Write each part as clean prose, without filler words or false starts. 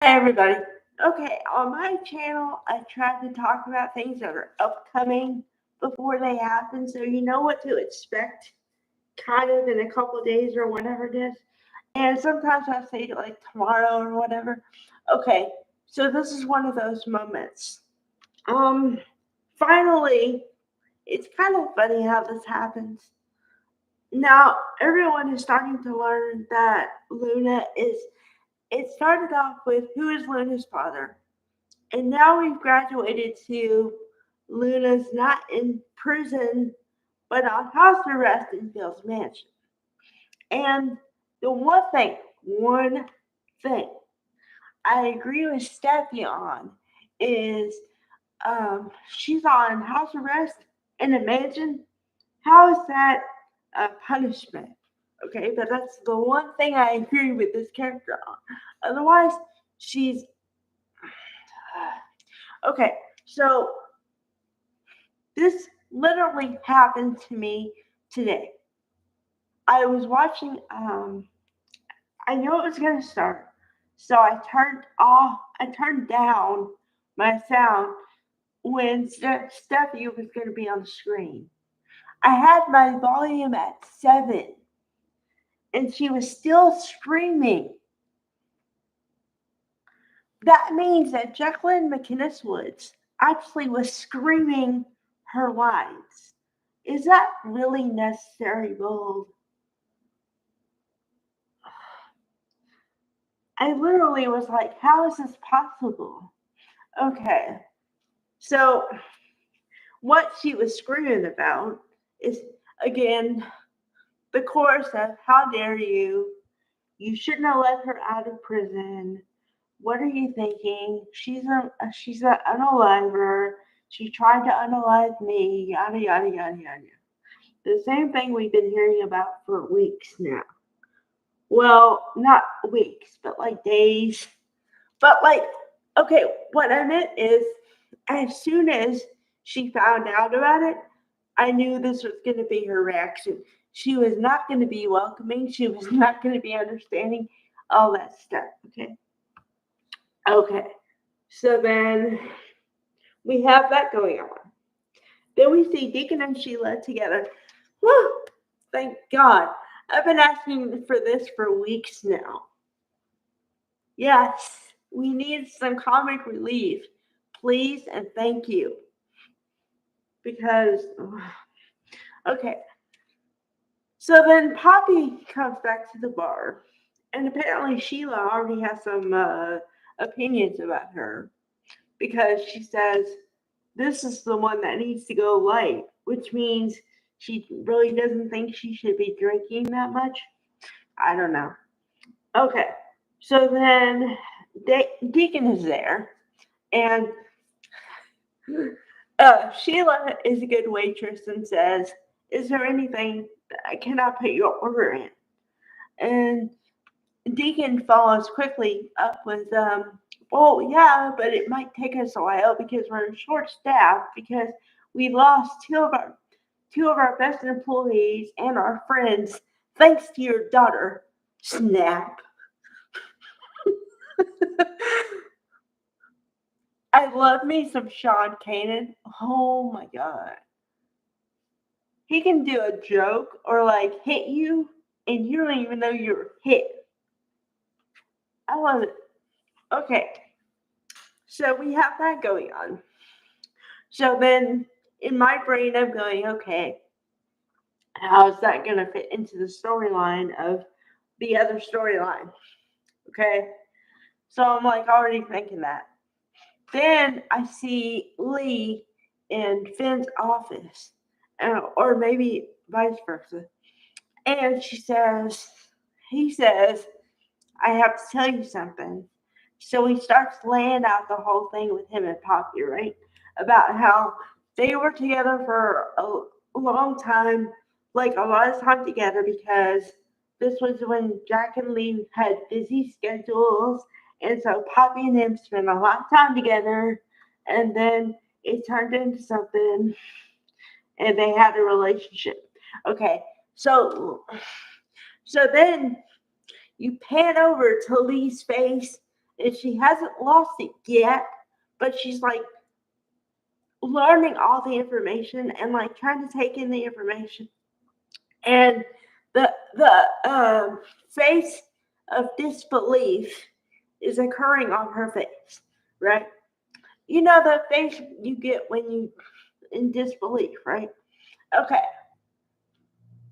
Hi, everybody. Okay, on my channel, I try to talk about things that are upcoming before they happen, so you know what to expect kind of in a couple of days or whatever it is. And sometimes I say like tomorrow or whatever. Okay, so this is one of those moments. Um, Finally, it's kind of funny how this happens. Now, everyone is starting to learn that Luna is. It started off with who is Luna's father? And now we've graduated to Luna's not in prison, but on house arrest in Phil's mansion. And the one thing I agree with Steffi on is she's on house arrest in a mansion. How is that a punishment? Okay, but that's the one thing I agree with this character on. Otherwise, she's okay. So this literally happened to me today. I was watching, I knew it was going to start. So I turned down my sound when Steffi was going to be on the screen. I had my volume at 7 and she was still screaming. That means that Jacqueline McInnes Woods actually was screaming her lines. Is that really necessary, Bold? I literally was like, how is this possible? Okay. So, what she was screaming about is, again, the chorus of, how dare you? You shouldn't have let her out of prison. What are you thinking? She's an unaliver. She tried to unalive me, yada, yada, yada, yada. The same thing we've been hearing about for weeks now. Well, not weeks, but like days. But like, okay, what I meant is, as soon as she found out about it, I knew this was going to be her reaction. She was not going to be welcoming. She was not going to be understanding all that stuff. Okay. Okay. So then we have that going on. Then we see Deacon and Sheila together. Whew, thank God. I've been asking for this for weeks now. Yes, we need some comic relief, please, and thank you. Because, okay. So then Poppy comes back to the bar, and apparently Sheila already has some opinions about her because she says this is the one that needs to go light, which means she really doesn't think she should be drinking that much. I don't know. Okay, so then Deacon is there, and Sheila is a good waitress and says, "Is there anything that I cannot put your order in?" And Deacon follows quickly up with, "Well, yeah, but it might take us a while because we're short staffed because we lost two of our best employees and our friends thanks to your daughter." Snap. I love me some Sean Kanan. Oh my god. He can do a joke or like hit you and you don't even know you're hit. I love it. Okay. So we have that going on. So then in my brain I'm going, okay, how is that gonna fit into the storyline of the other storyline? Okay. So I'm like already thinking that. Then I see Lee in Finn's office, or maybe vice versa. And he says, I have to tell you something. So he starts laying out the whole thing with him and Poppy, right? About how they were together for a long time, like a lot of time together, because this was when Jack and Lee had busy schedules. And so Poppy and him spent a lot of time together. And then it turned into something, and they had a relationship. Okay, so then you pan over to Lee's face, and she hasn't lost it yet, but she's like learning all the information and like trying to take in the information. And the face of disbelief is occurring on her face, right? You know the face you get when you in disbelief, right? Okay.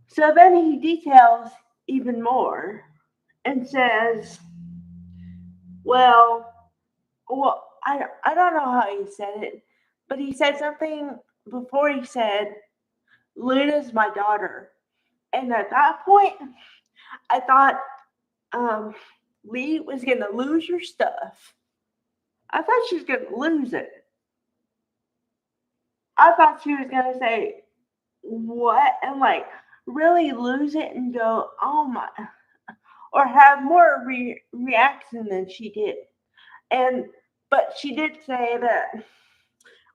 So then he details even more and says, well, I don't know how he said it, but he said something before he said, Luna's my daughter. And at that point, I thought Lee was going to lose your stuff. I thought she was going to lose it. I thought she was going to say, what? And like really lose it and go, oh my, or have more reaction than she did. But she did say that,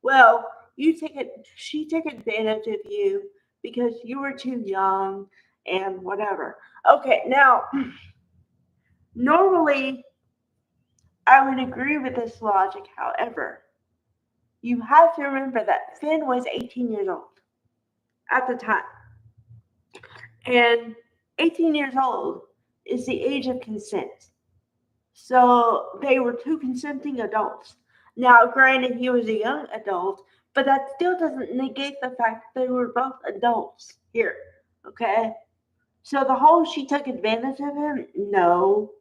well, she took advantage of you because you were too young and whatever. Okay, now, normally I would agree with this logic. However, you have to remember that Finn was 18 years old at the time. And 18 years old is the age of consent. So they were two consenting adults. Now, granted, he was a young adult, but that still doesn't negate the fact that they were both adults here. Okay? So the whole she took advantage of him, no,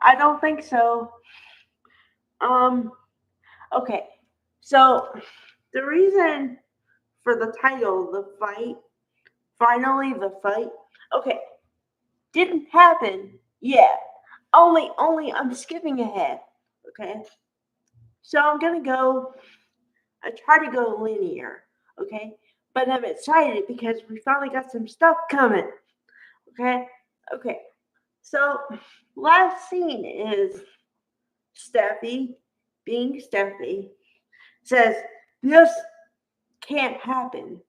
I don't think so. Okay. So the reason for the title, The Fight, finally the fight, okay, didn't happen yet. Only I'm skipping ahead. Okay. So I'm gonna go. I try to go linear. Okay. But I'm excited because we finally got some stuff coming. Okay. Okay. So last scene is Steffi, being Steffi, says this can't happen.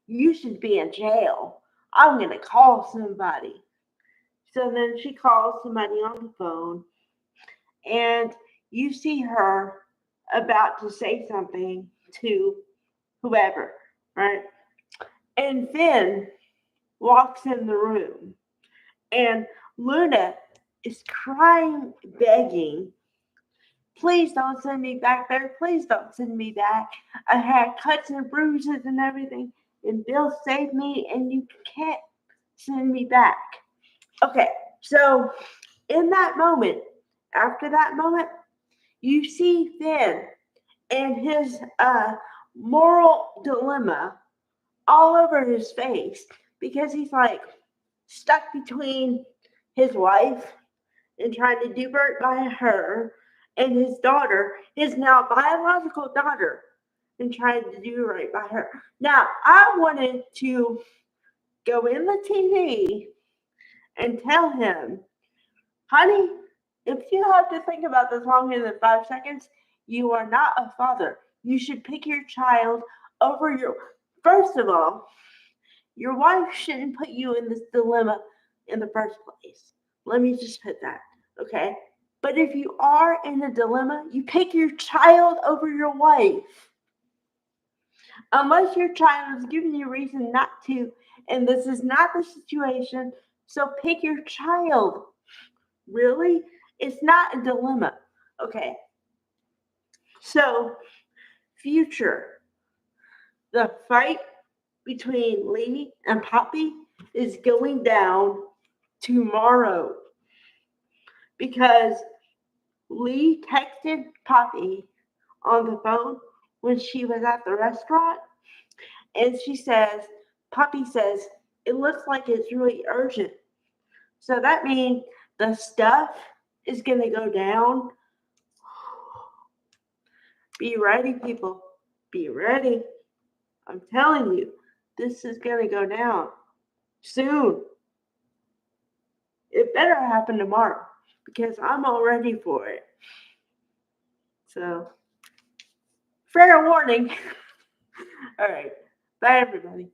You should be in jail. I'm gonna call somebody. So then she calls somebody on the phone, and you see her about to say something to whoever, right? And Finn walks in the room, and Luna is crying, begging, please don't send me back there. Please don't send me back. I had cuts and bruises and everything, and Bill saved me, and you can't send me back. Okay, so in that moment, after that moment, you see Finn and his moral dilemma all over his face because he's like stuck between his wife and trying to do right by her and his daughter, his now biological daughter, and trying to do right by her. Now, I wanted to go in the TV and tell him, honey, if you have to think about this longer than 5 seconds, you are not a father. You should pick your child over your. First of all, your wife shouldn't put you in this dilemma in the first place. Let me just put that, okay? But if you are in a dilemma, you pick your child over your wife. Unless your child is giving you a reason not to, and this is not the situation, so pick your child. Really? It's not a dilemma. Okay. So, future. The fight between Lee and Poppy is going down tomorrow because Lee texted Poppy on the phone when she was at the restaurant, and Poppy says, it looks like it's really urgent. So that means the stuff is going to go down. Be ready, people. Be ready. I'm telling you, this is going to go down soon. It better happen tomorrow because I'm all ready for it. So, fair warning. All right. Bye, everybody.